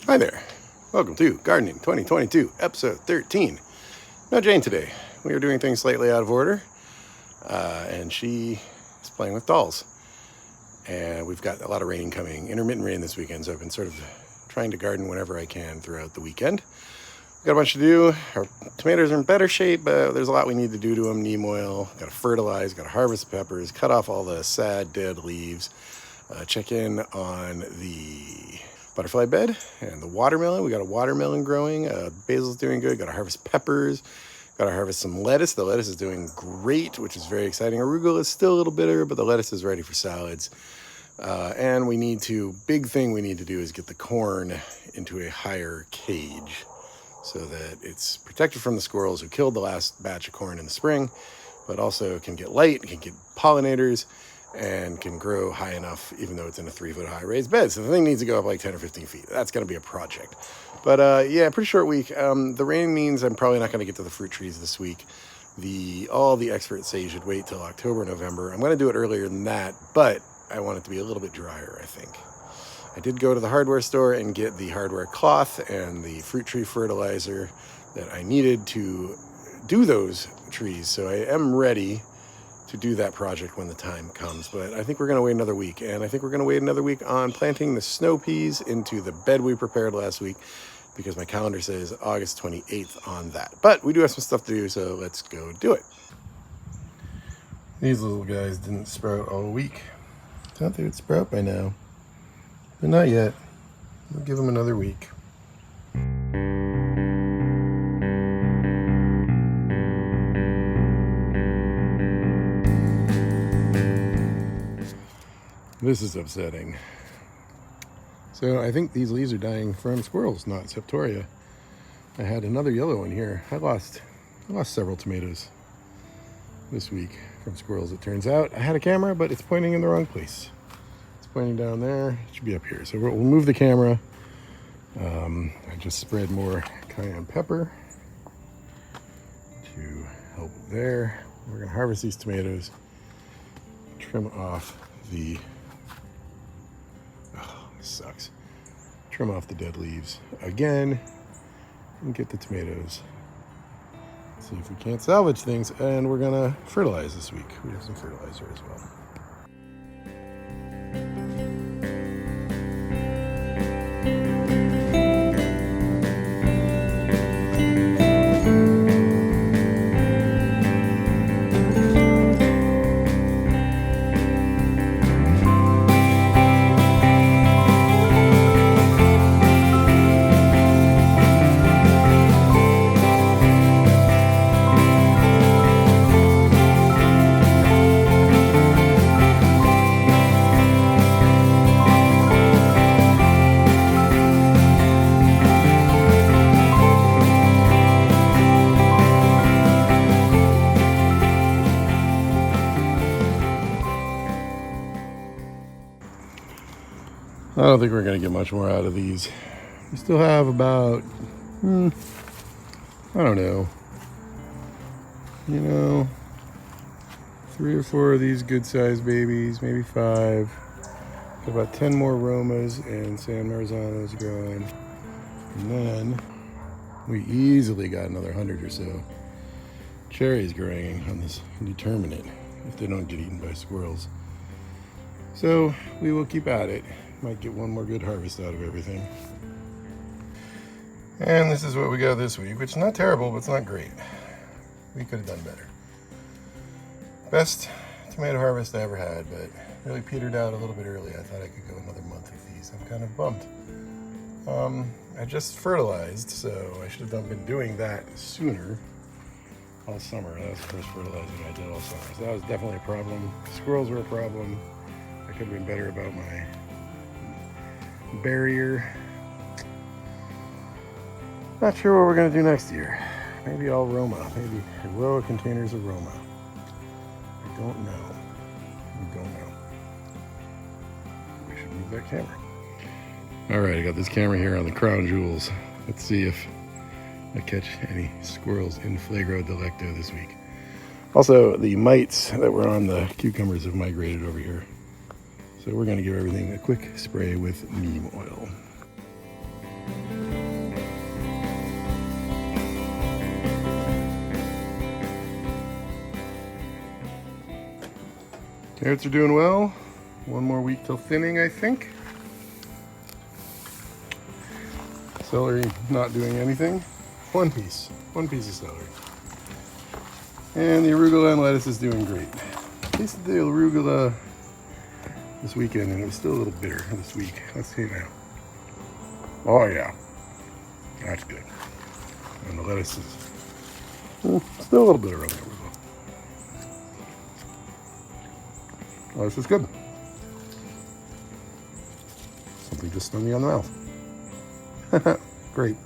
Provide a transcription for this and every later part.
Hi there. Welcome to Gardening 2022, episode 13. No Jane today. We are doing things slightly out of order, and she is playing with dolls. And we've got a lot of rain coming, intermittent rain this weekend, so I've been sort of trying to garden whenever I can throughout the weekend. We've got a bunch to do. Our tomatoes are in better shape, but there's a lot we need to do to them. Neem oil, got to fertilize, got to harvest peppers, cut off all the sad, dead leaves, check in on the butterfly bed and the watermelon. We got a watermelon growing. Basil's doing good. Got to harvest peppers. Got to harvest some lettuce. The lettuce is doing great, which is very exciting. Arugula is still a little bitter, but the lettuce is ready for salads. And big thing we need to do is get the corn into a higher cage so that it's protected from the squirrels who killed the last batch of corn in the spring, but also can get light, can get pollinators, and can grow high enough, even though it's in a 3-foot high raised bed. So the thing needs to go up like 10 or 15 feet. That's going to be a project. But yeah, pretty short week. The rain means I'm probably not going to get to the fruit trees this week. All the experts say you should wait till October, November. I'm going to do it earlier than that, but I want it to be a little bit drier, I think. I did go to the hardware store and get the hardware cloth and the fruit tree fertilizer that I needed to do those trees. So I am ready to do that project when the time comes, but I think we're going to wait another week, and I think we're going to wait another week on planting the snow peas into the bed we prepared last week, because my calendar says August 28th on that. But we do have some stuff to do, so let's go do it. These little guys didn't sprout all week. Thought they would sprout by now, but not yet. We'll give them another week. This is upsetting. So I think these leaves are dying from squirrels, not septoria. I had another yellow one here. I lost several tomatoes this week from squirrels, it turns out. I had a camera, but it's pointing in the wrong place. It's pointing down there. It should be up here. So we'll move the camera. I just spread more cayenne pepper to help there. We're gonna harvest these tomatoes, trim off the sucks. Trim off the dead leaves again and get the tomatoes. See if we can't salvage things, and we're gonna fertilize this week. We have some fertilizer as well. I don't think we're going to get much more out of these. We still have about, I don't know, 3 or 4 of these good-sized babies, maybe 5. Got about 10 more Romas and San Marzanos growing. And then we easily got another 100 or so cherries growing on this indeterminate, if they don't get eaten by squirrels. So we will keep at it. Might get one more good harvest out of everything. And this is what we got this week, which is not terrible, but it's not great. We could have done better. Best tomato harvest I ever had, but really petered out a little bit early. I thought I could go another month with these. I'm kind of bummed. I just fertilized, so I should have been doing that sooner. All summer. That was the first fertilizing I did all summer. So that was definitely a problem. Squirrels were a problem. I could have been better about my barrier. Not sure what we're going to do next year. Maybe all Roma. Maybe a row of containers of Roma. I don't know. We should move that camera. All right, I got this camera here on the crown jewels. Let's see if I catch any squirrels in flagro delicto this week. Also, the mites that were on the cucumbers have migrated over here. So we're going to give everything a quick spray with neem oil. Carrots are doing well. One more week till thinning, I think. Celery not doing anything. One piece of celery. And the arugula and lettuce is doing great. Tasted the arugula this weekend and it was still a little bitter this week. Let's see now. Oh yeah, that's good. And the lettuce is still a little bitter on the arugula. Lettuce is good. Something just stung me on the mouth. Great.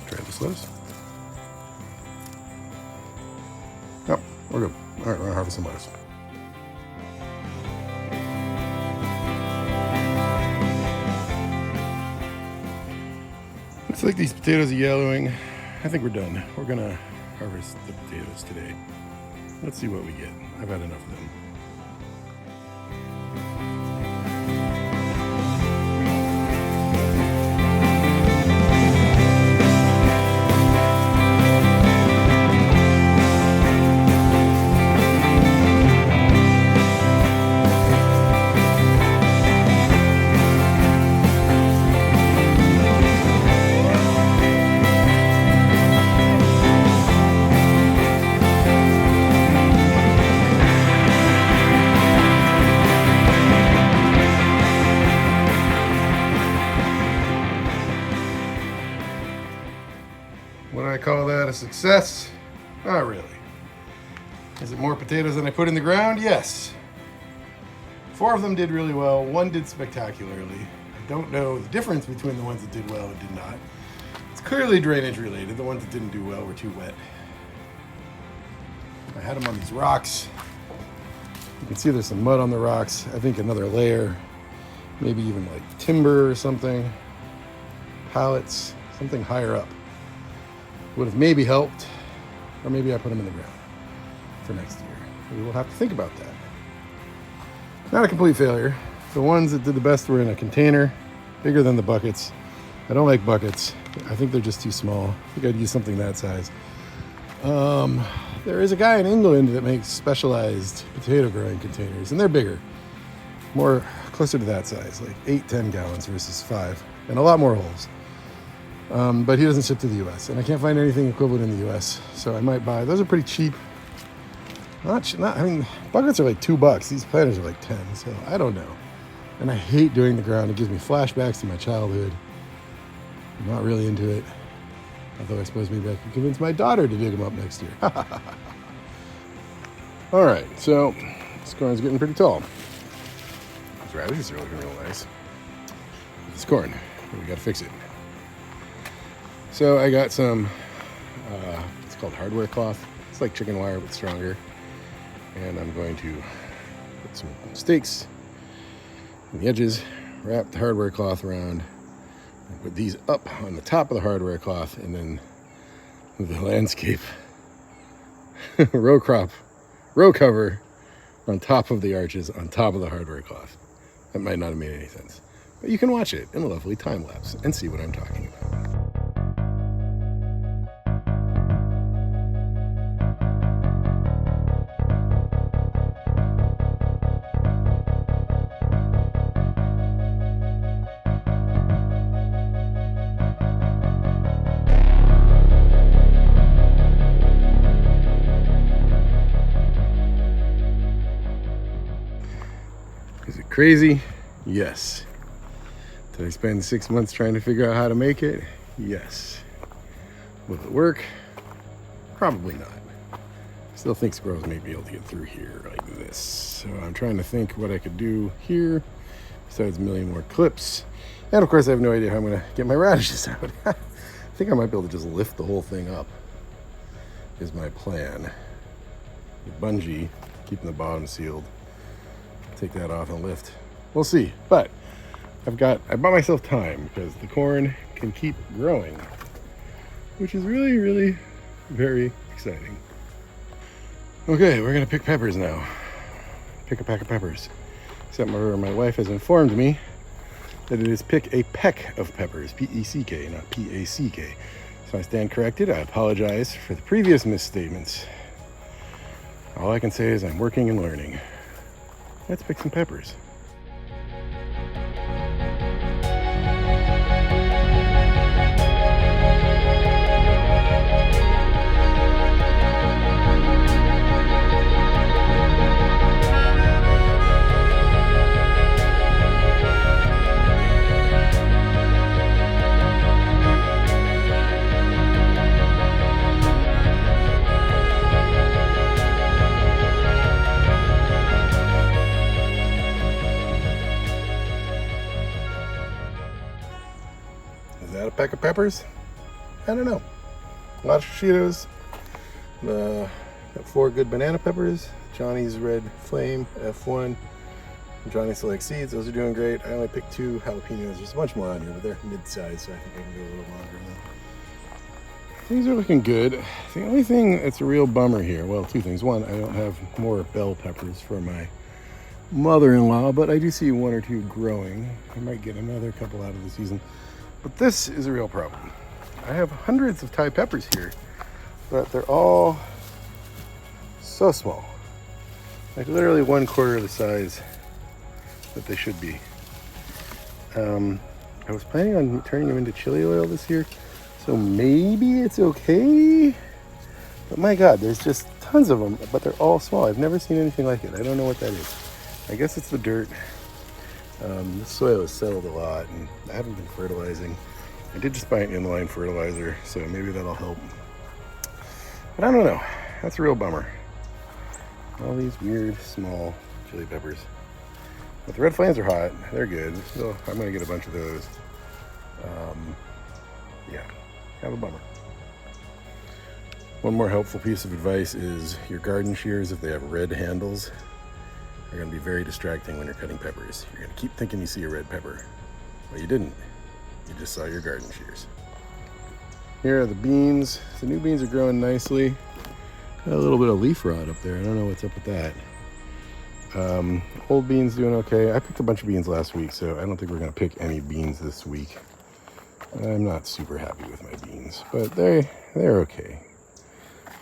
Try this lettuce. Yep, we're good. All right, we're gonna harvest some lettuce. Looks like these potatoes are yellowing. I think we're done. We're gonna harvest the potatoes today. Let's see what we get. I've had enough of them. Would I call that a success? Not really. Is it more potatoes than I put in the ground? Yes. 4 of them did really well. 1 did spectacularly. I don't know the difference between the ones that did well and did not. It's clearly drainage related. The ones that didn't do well were too wet. I had them on these rocks. You can see there's some mud on the rocks. I think another layer, maybe even like timber or something, pallets, something higher up would have maybe helped, or maybe I put them in the ground for next year. We will have to think about that. Not a complete failure. The ones that did the best were in a container, bigger than the buckets. I don't like buckets. I think they're just too small. I think I'd use something that size. There is a guy in England that makes specialized potato growing containers, and they're bigger, more closer to that size, like 8-10 gallons versus 5, and a lot more holes. But he doesn't ship to the US, and I can't find anything equivalent in the US, so I might buy. Those are pretty cheap. I mean, buckets are like $2. These planters are like 10, so I don't know. And I hate doing the ground. It gives me flashbacks to my childhood. I'm not really into it. Although I suppose maybe I could convince my daughter to dig them up next year. All right, so this corn's getting pretty tall. These radishes are looking real nice. This corn, we gotta fix it. So I got some, it's called hardware cloth. It's like chicken wire, but stronger. And I'm going to put some stakes in the edges, wrap the hardware cloth around, and put these up on the top of the hardware cloth, and then the landscape row cover on top of the arches, on top of the hardware cloth. That might not have made any sense, but you can watch it in a lovely time lapse and see what I'm talking about. Is it crazy? Yes. Did I spend 6 months trying to figure out how to make it? Yes. Will it work? Probably not. Still think squirrels may be able to get through here like this. So I'm trying to think what I could do here besides a million more clips. And of course I have no idea how I'm gonna get my radishes out. I think I might be able to just lift the whole thing up is my plan. The bungee, keeping the bottom sealed. Take that off and lift. We'll see. But I bought myself time because the corn can keep growing, which is really, really very exciting. Okay, we're gonna pick peppers now. Pick a pack of peppers. Except my wife has informed me that it is pick a peck of peppers, P-E-C-K, not P-A-C-K. So I stand corrected. I apologize for the previous misstatements. All I can say is I'm working and learning. let's pick some peppers. Is that a peck of peppers? I don't know. A lot of Cheetos. Got 4 good banana peppers. Johnny's Red Flame F1. Johnny Select Seeds. Those are doing great. I only picked 2 jalapenos. There's a bunch more on here, but they're mid-sized, so I think I can go a little longer. Things are looking good. The only thing that's a real bummer here, well, 2 things. One, I don't have more bell peppers for my mother-in-law, but I do see 1 or 2 growing. I might get another couple out of the season. But this is a real problem. I have hundreds of Thai peppers here, but they're all so small. Like literally 1/4 of the size that they should be. I was planning on turning them into chili oil this year, so maybe it's okay. But my God, there's just tons of them, but they're all small. I've never seen anything like it. I don't know what that is. I guess it's the dirt. The soil has settled a lot, and I haven't been fertilizing. I did just buy an inline fertilizer, so maybe that'll help. But I don't know. That's a real bummer. All these weird small chili peppers. But the red flames are hot. They're good. So I'm going to get a bunch of those. Yeah, kind of a bummer. One more helpful piece of advice is your garden shears, if they have red handles, are going to be very distracting when you're cutting peppers. You're going to keep thinking you see a red pepper. Well, you didn't. You just saw your garden shears. Here are the beans. The new beans are growing nicely. Got a little bit of leaf rot up there. I don't know what's up with that. Old beans doing okay. I picked a bunch of beans last week, so I don't think we're going to pick any beans this week. I'm not super happy with my beans, but they're okay.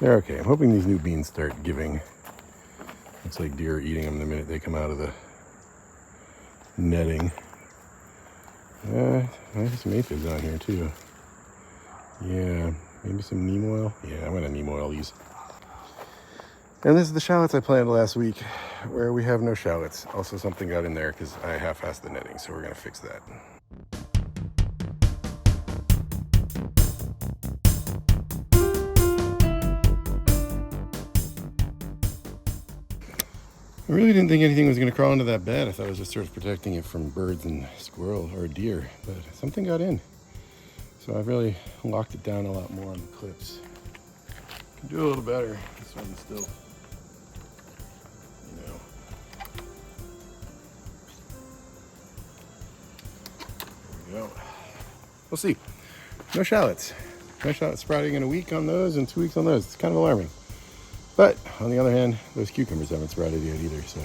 They're okay. I'm hoping these new beans start giving. Looks like deer are eating them the minute they come out of the netting. There's some aphids on here too. Yeah, maybe some neem oil. Yeah, I'm gonna neem oil these. And this is the shallots I planted last week, where we have no shallots. Also, something got in there because I half-assed the netting, so we're gonna fix that. I really didn't think anything was going to crawl into that bed. I thought I was just sort of protecting it from birds and squirrel or deer, but something got in. So I've really locked it down a lot more on the clips. Can do a little better. This one's still, you know. There we go. We'll see. No shallots. No shallots sprouting in a week on those and 2 weeks on those. It's kind of alarming. But on the other hand, those cucumbers haven't sprouted yet either, so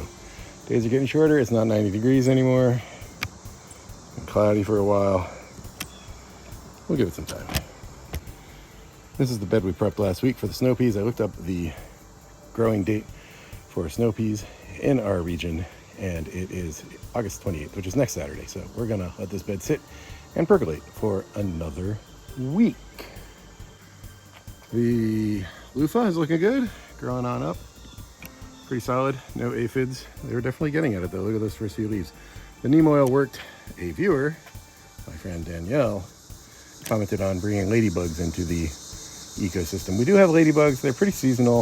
days are getting shorter. It's not 90 degrees anymore. It's been cloudy for a while. We'll give it some time. This is the bed we prepped last week for the snow peas. I looked up the growing date for snow peas in our region, and it is August 28th, which is next Saturday. So we're gonna let this bed sit and percolate for another week. The loofah is looking good. Growing on up, pretty solid, no aphids. They were definitely getting at it though. Look at those first few leaves. The neem oil worked. A viewer, my friend Danielle, commented on bringing ladybugs into the ecosystem. We do have ladybugs. They're pretty seasonal.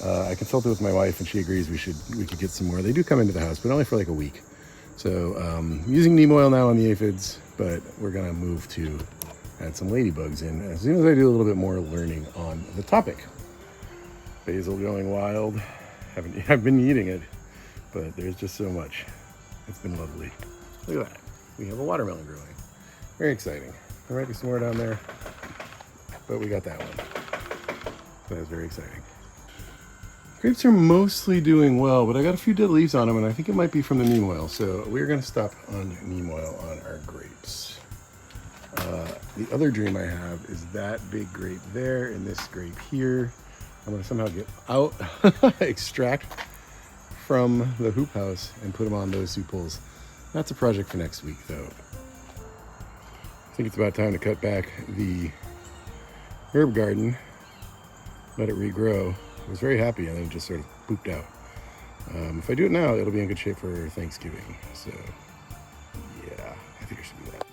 I consulted with my wife and she agrees we could get some more. They do come into the house, but only for like a week. So I'm using neem oil now on the aphids, but we're gonna move to add some ladybugs in as soon as I do a little bit more learning on the topic. Basil going wild. I've been eating it, but there's just so much. It's been lovely. Look at that. We have a watermelon growing. Very exciting. There might be some more down there, but we got that one. So that's very exciting. Grapes are mostly doing well, but I got a few dead leaves on them, and I think it might be from the neem oil. So we're going to stop on neem oil on our grapes. The other dream I have is that big grape there and this grape here. I'm going to somehow get out, extract from the hoop house and put them on those 2 poles. That's a project for next week, though. I think it's about time to cut back the herb garden, let it regrow. I was very happy, and then it just sort of pooped out. If I do it now, it'll be in good shape for Thanksgiving. So, yeah, I think I should do that.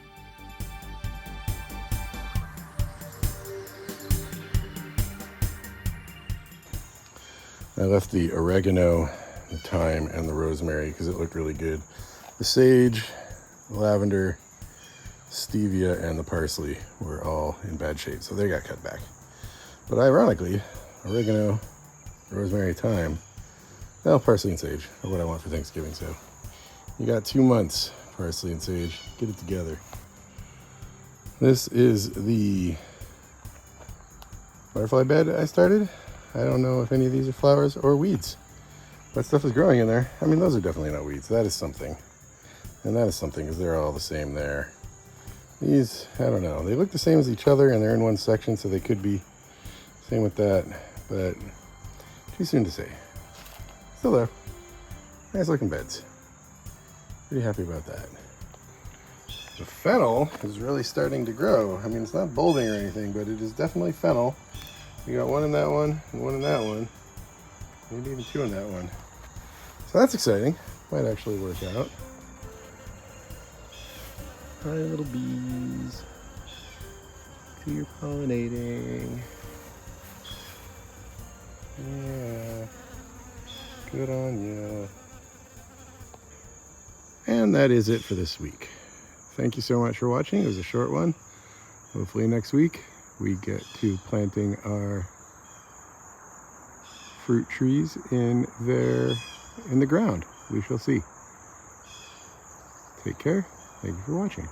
I left the oregano, the thyme, and the rosemary because it looked really good. The sage, the lavender, stevia, and the parsley were all in bad shape, so they got cut back. But ironically, oregano, rosemary, thyme, well, parsley and sage are what I want for Thanksgiving. So you got 2 months, parsley and sage. Get it together. This is the butterfly bed I started. I don't know if any of these are flowers or weeds. That stuff is growing in there. I mean, those are definitely not weeds. That is something. And that is something, because they're all the same there. These, I don't know. They look the same as each other, and they're in one section, so they could be same with that. But too soon to say. Still there. Nice looking beds. Pretty happy about that. The fennel is really starting to grow. I mean, it's not bulbing or anything, but it is definitely fennel. We got 1 in that one, and 1 in that one. Maybe even 2 in that one. So that's exciting. Might actually work out. Hi, little bees. Do your pollinating. Yeah. Good on you. And that is it for this week. Thank you so much for watching. It was a short one. Hopefully next week we get to planting our fruit trees in the ground. We shall see. Take care. Thank you for watching.